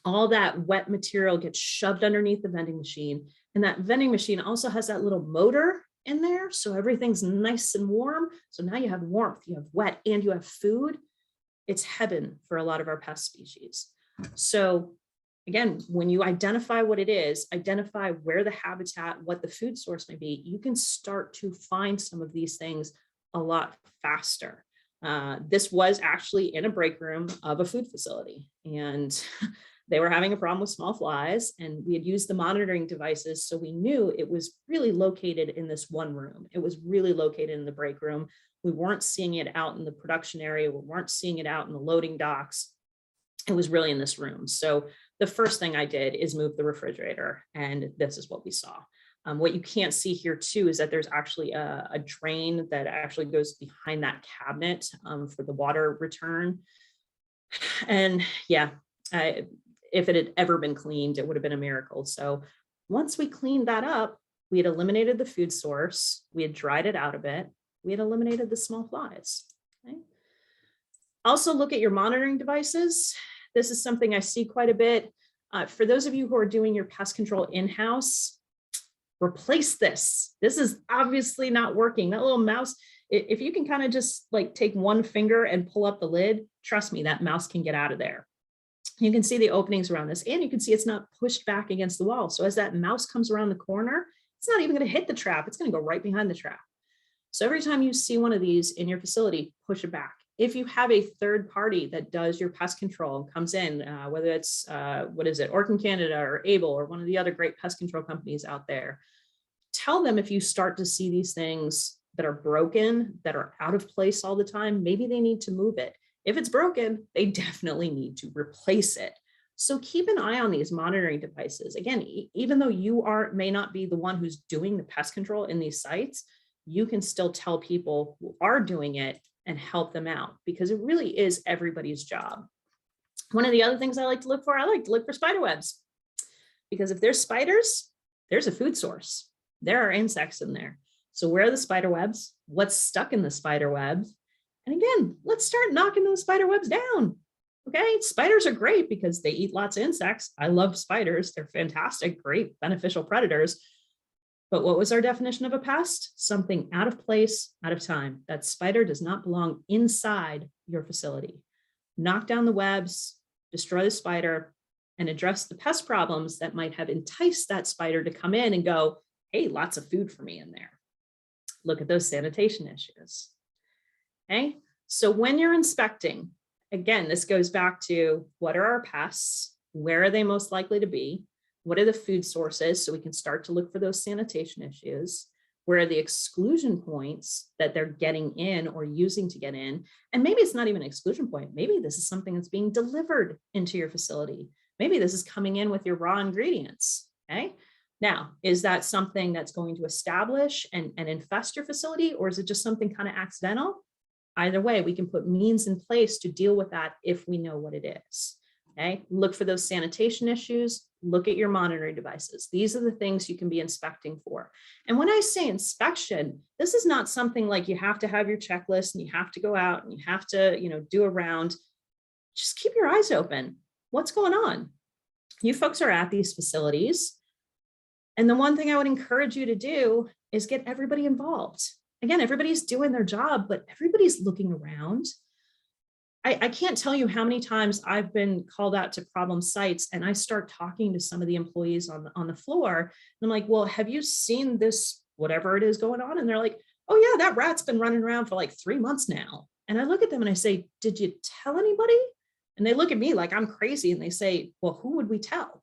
all that wet material gets shoved underneath the vending machine, And that vending machine also has that little motor in there. So everything's nice and warm. So now you have warmth, you have wet, and you have food. It's heaven for a lot of our pest species. So again, when you identify what it is, identify where the habitat, what the food source may be, you can start to find some of these things a lot faster. This was actually in a break room of a food facility, and they were having a problem with small flies, and we had used the monitoring devices. So we knew it was really located in this one room. It was really located in the break room. We weren't seeing it out in the production area. We weren't seeing it out in the loading docks. It was really in this room. So the first thing I did is move the refrigerator, and this is what we saw. What you can't see here too is that there's actually a drain that actually goes behind that cabinet for the water return. And yeah, if it had ever been cleaned, it would have been a miracle. So once we cleaned that up, we had eliminated the food source, we had dried it out a bit, we had eliminated the small flies. Okay. Also look at your monitoring devices. This is something I see quite a bit. For those of you who are doing your pest control in-house, replace this. This is obviously not working. That little mouse, if you can kind of just like take one finger and pull up the lid, trust me, that mouse can get out of there. You can see the openings around this, and you can see it's not pushed back against the wall. So as that mouse comes around the corner, it's not even going to hit the trap. It's going to go right behind the trap. So every time you see one of these in your facility, push it back. If you have a third party that does your pest control and comes in, whether it's, Orkin Canada or Able or one of the other great pest control companies out there, tell them if you start to see these things that are broken, that are out of place all the time, maybe they need to move it. If it's broken, they definitely need to replace it. So keep an eye on these monitoring devices. Again, even though you may not be the one who's doing the pest control in these sites, you can still tell people who are doing it and help them out, because it really is everybody's job. One of the other things I like to look for spider webs, because if there's spiders, there's a food source. There are insects in there. So where are the spider webs? What's stuck in the spider webs? And again, let's start knocking those spider webs down. Okay, spiders are great because they eat lots of insects. I love spiders. They're fantastic, great, beneficial predators. But what was our definition of a pest? Something out of place, out of time. That spider does not belong inside your facility. Knock down the webs, destroy the spider, and address the pest problems that might have enticed that spider to come in and go, hey, lots of food for me in there. Look at those sanitation issues. Okay, so when you're inspecting, again, this goes back to what are our pests? Where are they most likely to be? What are the food sources? So we can start to look for those sanitation issues. Where are the exclusion points that they're getting in or using to get in? And maybe it's not even an exclusion point. Maybe this is something that's being delivered into your facility. Maybe this is coming in with your raw ingredients. Okay. Now, is that something that's going to establish and infest your facility, or is it just something kind of accidental? Either way, we can put means in place to deal with that if we know what it is. Okay, look for those sanitation issues, look at your monitoring devices. These are the things you can be inspecting for. And when I say inspection, this is not something like you have to have your checklist and you have to go out and you have to, do a round. Just keep your eyes open. What's going on? You folks are at these facilities. And the one thing I would encourage you to do is get everybody involved. Again, everybody's doing their job, but everybody's looking around. I can't tell you how many times I've been called out to problem sites and I start talking to some of the employees on the floor. And I'm like, well, have you seen this, whatever it is going on? And they're like, oh yeah, that rat's been running around for like 3 months now. And I look at them and I say, did you tell anybody? And they look at me like I'm crazy. And they say, well, who would we tell?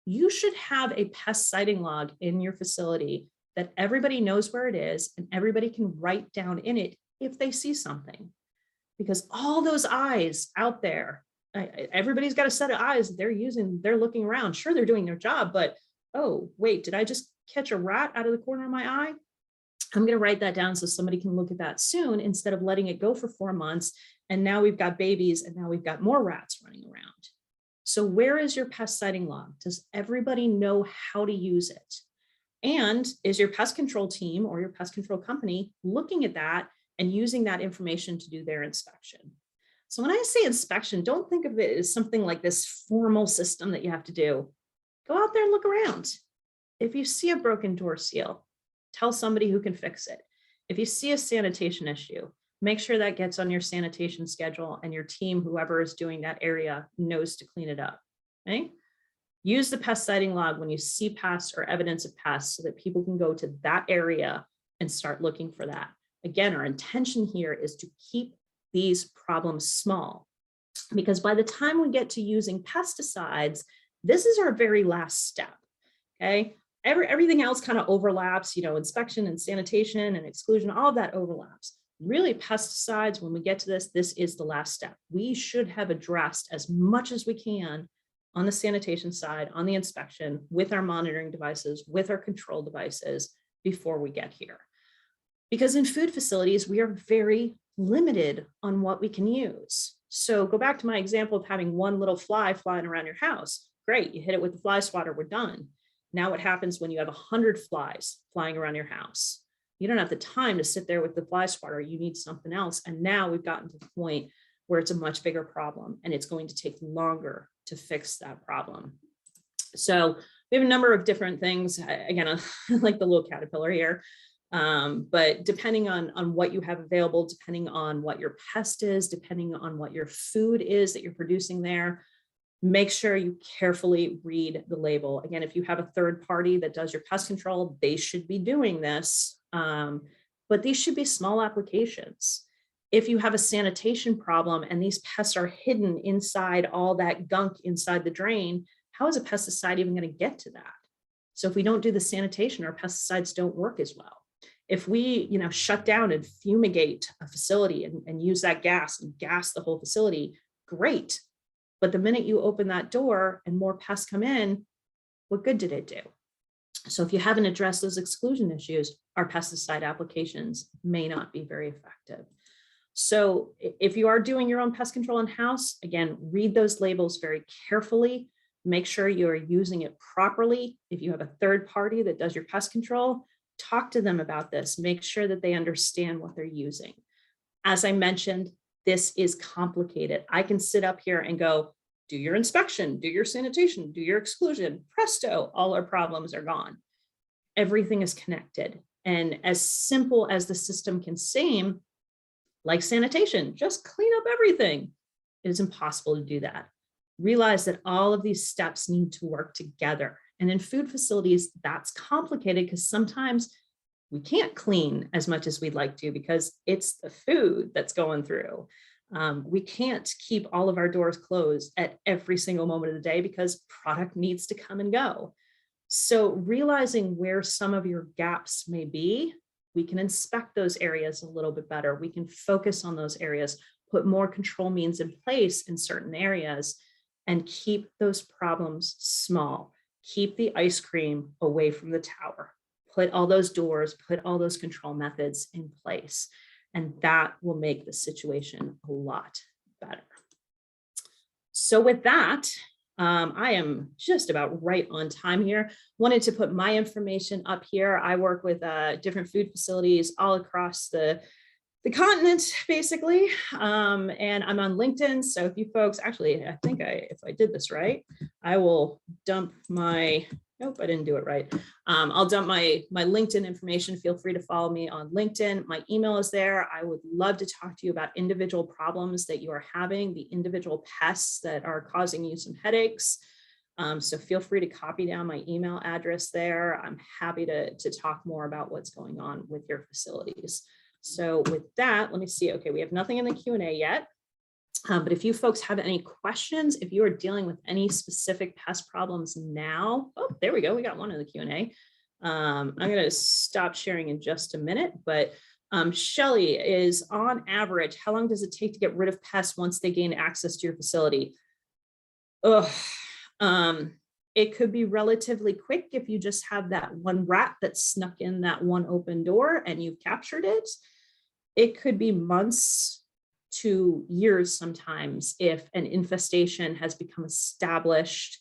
You should have a pest citing log in your facility that everybody knows where it is and everybody can write down in it if they see something. Because all those eyes out there, everybody's got a set of eyes they're using, they're looking around. Sure, they're doing their job, but oh, wait, did I just catch a rat out of the corner of my eye? I'm going to write that down so somebody can look at that soon instead of letting it go for 4 months. And now we've got babies and now we've got more rats running around. So where is your pest citing log? Does everybody know how to use it? And is your pest control team or your pest control company looking at that and using that information to do their inspection? So when I say inspection, don't think of it as something like this formal system that you have to do. Go out there and look around. if you see a broken door seal, tell somebody who can fix it. If you see a sanitation issue, make sure that gets on your sanitation schedule and your team, whoever is doing that area, knows to clean it up. Okay? Use the pest citing log when you see pests or evidence of pests so that people can go to that area and start looking for that. Again, our intention here is to keep these problems small, because by the time we get to using pesticides, this is our very last step. Okay. Everything else kind of overlaps, inspection and sanitation and exclusion, all of that overlaps. Really, pesticides, when we get to this is the last step. We should have addressed as much as we can on the sanitation side, on the inspection, with our monitoring devices, with our control devices before we get here. Because in food facilities, we are very limited on what we can use. So go back to my example of having one little fly flying around your house. Great, you hit it with the fly swatter, we're done. Now what happens when you have 100 flies flying around your house? You don't have the time to sit there with the fly swatter, you need something else. And now we've gotten to the point where it's a much bigger problem and it's going to take longer to fix that problem. So we have a number of different things. Again, like the little caterpillar here. But depending on what you have available, depending on what your pest is, depending on what your food is that you're producing there, make sure you carefully read the label. Again, if you have a third party that does your pest control, they should be doing this. But these should be small applications. If you have a sanitation problem and these pests are hidden inside all that gunk inside the drain, how is a pesticide even going to get to that? So if we don't do the sanitation, our pesticides don't work as well. If we, shut down and fumigate a facility and use that gas and gas the whole facility, great. But the minute you open that door and more pests come in, what good did it do? So if you haven't addressed those exclusion issues, our pesticide applications may not be very effective. So if you are doing your own pest control in-house, again, read those labels very carefully. Make sure you are using it properly. If you have a third party that does your pest control, talk to them about this. Make sure that they understand what they're using. As I mentioned, this is complicated. I can sit up here and go, do your inspection, do your sanitation, do your exclusion, presto, all our problems are gone. Everything is connected. And as simple as the system can seem, like sanitation, just clean up everything. It is impossible to do that. Realize that all of these steps need to work together. And in food facilities, that's complicated because sometimes we can't clean as much as we'd like to because it's the food that's going through. We can't keep all of our doors closed at every single moment of the day because product needs to come and go. So realizing where some of your gaps may be, we can inspect those areas a little bit better. We can focus on those areas, put more control means in place in certain areas, and keep those problems small. Keep the ice cream away from the tower. Put all those doors, put all those control methods in place. And that will make the situation a lot better. So with that, I am just about right on time here. Wanted to put my information up here. I work with different food facilities all across the continent, basically. And I'm on LinkedIn. So if you folks, actually, I think if I did this right, I will dump my, nope, I didn't do it right. I'll dump my LinkedIn information. Feel free to follow me on LinkedIn. My email is there. I would love to talk to you about individual problems that you are having, the individual pests that are causing you some headaches. So feel free to copy down my email address there. I'm happy to talk more about what's going on with your facilities. So with that, let me see. Okay, we have nothing in the Q&A yet. But if you folks have any questions, if you are dealing with any specific pest problems now, oh, there we go. We got one in the Q&A. I'm going to stop sharing in just a minute, but Shelley, is on average, how long does it take to get rid of pests once they gain access to your facility? It could be relatively quick if you just have that one rat that snuck in that one open door and you've captured it. It could be months to years sometimes if an infestation has become established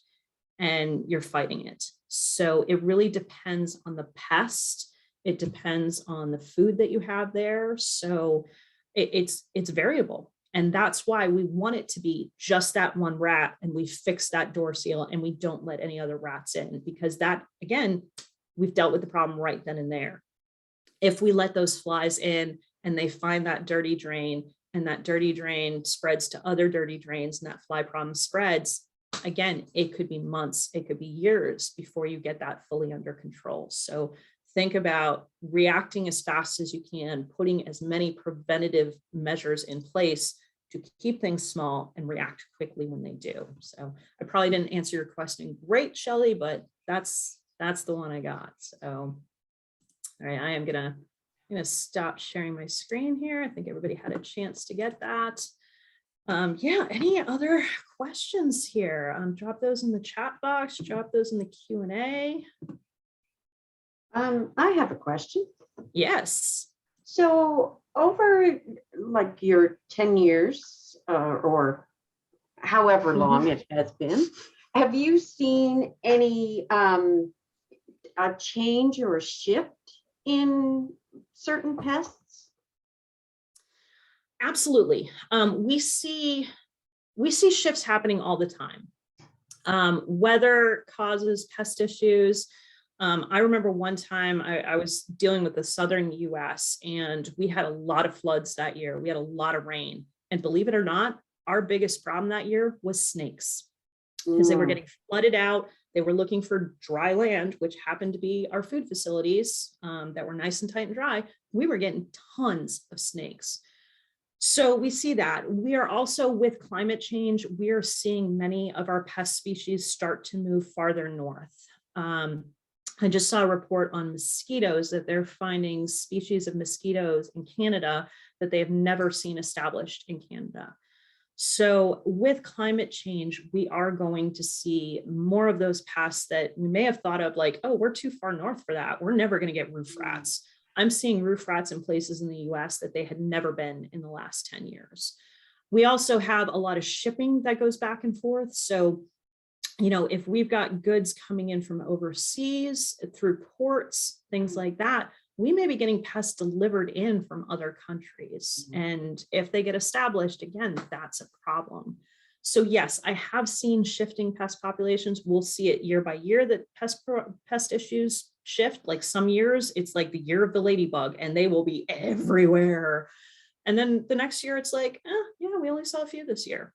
and you're fighting it. So it really depends on the pest. It depends on the food that you have there. So it's variable. And that's why we want it to be just that one rat and we fix that door seal and we don't let any other rats in, because that, again, we've dealt with the problem right then and there. If we let those flies in and they find that dirty drain, and that dirty drain spreads to other dirty drains, and that fly problem spreads, again, it could be months, it could be years before you get that fully under control. So think about reacting as fast as you can, putting as many preventative measures in place to keep things small and react quickly when they do. So I probably didn't answer your question great, Shelley, but that's the one I got. So, all right, I am gonna stop sharing my screen here. I think everybody had a chance to get that. Yeah, any other questions here? Drop those in the chat box, drop those in the Q&A. I have a question. Yes. So over like your 10 years or however long it has been, have you seen any a change or a shift in certain pests? Absolutely. We see shifts happening all the time. Weather causes pest issues. I remember one time I was dealing with the southern US and we had a lot of floods that year. We had a lot of rain. And believe it or not, our biggest problem that year was snakes, because they were getting flooded out. They were looking for dry land, which happened to be our food facilities that were nice and tight and dry. We were getting tons of snakes. So we see that. We are also, with climate change, we are seeing many of our pest species start to move farther north. I just saw a report on mosquitoes that they're finding species of mosquitoes in Canada that they have never seen established in Canada. So with climate change, we are going to see more of those pests that we may have thought of like, oh, we're too far north for that. We're never going to get roof rats. I'm seeing roof rats in places in the US that they had never been in the last 10 years. We also have a lot of shipping that goes back and forth. So, if we've got goods coming in from overseas through ports, things like that, we may be getting pests delivered in from other countries. And if they get established, again, that's a problem. So yes, I have seen shifting pest populations. We'll see it year by year that pest issues shift. Like some years, it's like the year of the ladybug and they will be everywhere. And then the next year it's like, yeah, we only saw a few this year.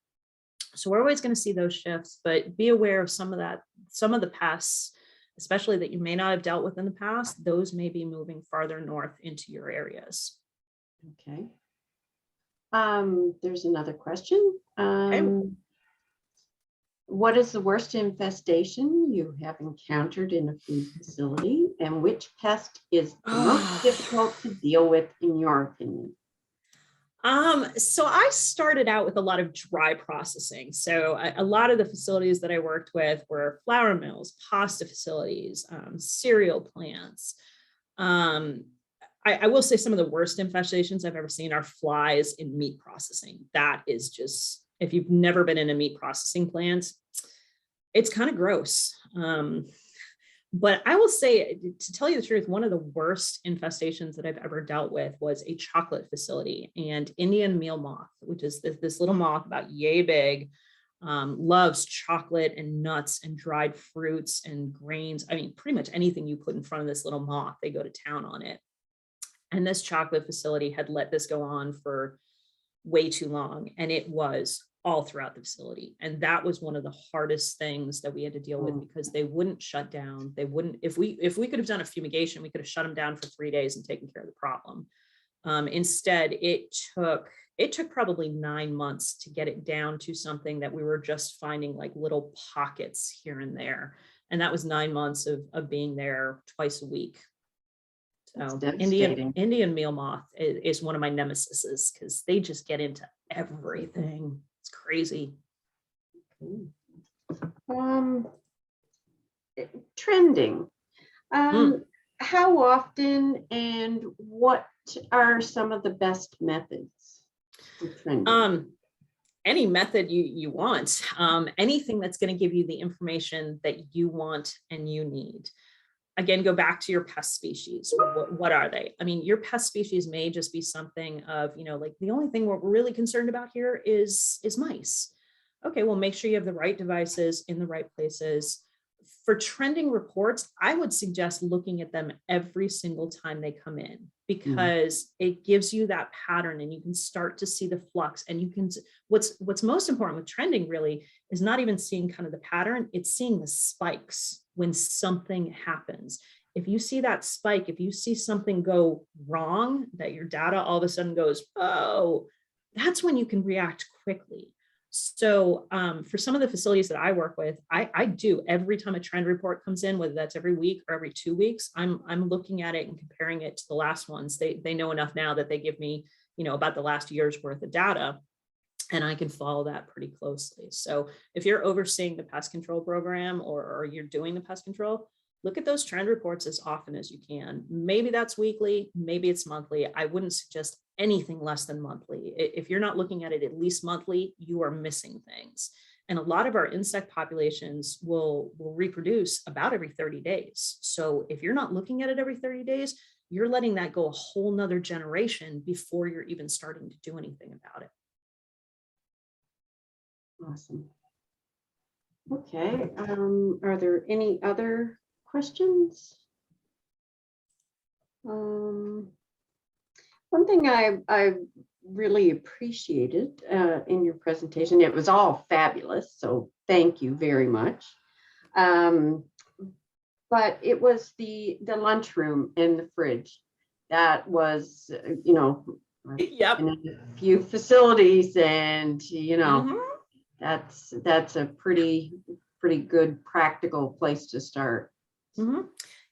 So we're always going to see those shifts, but be aware of some of the pests, especially that you may not have dealt with in the past. Those may be moving farther north into your areas. Okay. There's another question. What is the worst infestation you have encountered in a food facility, and which pest is the most difficult to deal with in your opinion? So I started out with a lot of dry processing. So a lot of the facilities that I worked with were flour mills, pasta facilities, cereal plants. I will say some of the worst infestations I've ever seen are flies in meat processing. That is just, if you've never been in a meat processing plant, it's kind of gross. But I will say, to tell you the truth, one of the worst infestations that I've ever dealt with was a chocolate facility, and Indian meal moth, which is this little moth about yay big, loves chocolate and nuts and dried fruits and grains. I mean, pretty much anything you put in front of this little moth, they go to town on it. And this chocolate facility had let this go on for way too long, and it was all throughout the facility. And that was one of the hardest things that we had to deal with, because they wouldn't shut down. They wouldn't, if we could have done a fumigation, we could have shut them down for 3 days and taken care of the problem. Instead, it took probably 9 months to get it down to something that we were just finding like little pockets here and there. And that was 9 months of being there twice a week. So Indian meal moth is one of my nemesises, because they just get into everything. It's crazy. Trending. How often and what are some of the best methods for trending? Any method you want, anything that's going to give you the information that you want and you need. Again, go back to your pest species. What are they? I mean, your pest species may just be something of, like the only thing we're really concerned about here is mice. Okay, well, make sure you have the right devices in the right places. for trending reports, I would suggest looking at them every single time they come in, because it gives you that pattern and you can start to see the flux. And you can, what's most important with trending really is not even seeing kind of the pattern, it's seeing the spikes when something happens. If you see that spike, if you see something go wrong, that your data all of a sudden goes, oh, that's when you can react quickly. So for some of the facilities that I work with, I do every time a trend report comes in, whether that's every week or every 2 weeks, I'm looking at it and comparing it to the last ones. They know enough now that they give me, about the last year's worth of data, and I can follow that pretty closely. So if you're overseeing the pest control program or you're doing the pest control, look at those trend reports as often as you can. Maybe that's weekly, maybe it's monthly. I wouldn't suggest anything less than monthly. If you're not looking at it at least monthly, you are missing things. And a lot of our insect populations will reproduce about every 30 days. So if you're not looking at it every 30 days, you're letting that go a whole nother generation before you're even starting to do anything about it. Awesome. Okay. Are there any other questions? One thing I really appreciated in your presentation, it was all fabulous, so thank you very much. But it was the lunchroom and the fridge. That was, Yep. in a few facilities, and that's a pretty good practical place to start.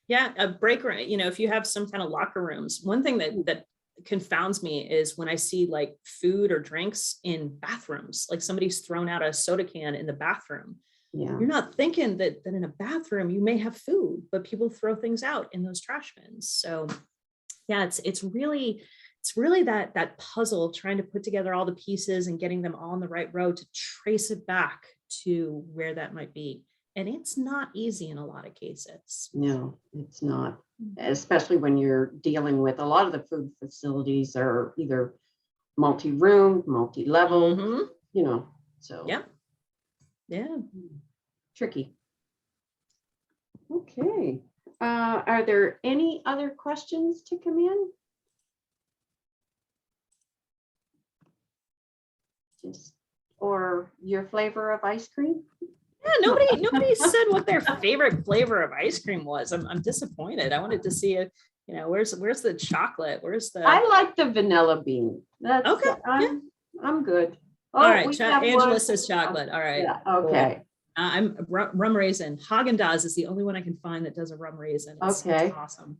Yeah, a break room, if you have some kind of locker rooms, one thing that confounds me is when I see like food or drinks in bathrooms, like somebody's thrown out a soda can in the bathroom. Yeah. You're not thinking that in a bathroom you may have food, but people throw things out in those trash bins. So yeah, it's really that puzzle of trying to put together all the pieces and getting them all in the right row to trace it back to where that might be. And it's not easy in a lot of cases. No, it's not, especially when you're dealing with a lot of the food facilities are either multi-room, multi-level, so. Yeah. Tricky. Okay. Are there any other questions to come in? Or your flavor of ice cream? Yeah, nobody said what their favorite flavor of ice cream was. I'm disappointed. I wanted to see it. Where's the chocolate? Where's the? I like the vanilla bean. That's okay. I'm good. All right, Angela says chocolate. All right. Yeah, okay. Cool. I'm rum raisin. Haagen-Dazs is the only one I can find that does a rum raisin. It's awesome.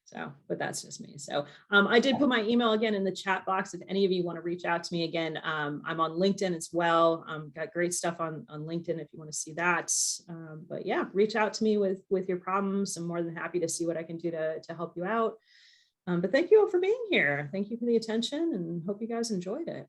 So, but that's just me. So I did put my email again in the chat box. If any of you want to reach out to me again, I'm on LinkedIn as well. Got great stuff on LinkedIn if you want to see that. But yeah, reach out to me with your problems. I'm more than happy to see what I can do to help you out. But thank you all for being here. Thank you for the attention and hope you guys enjoyed it.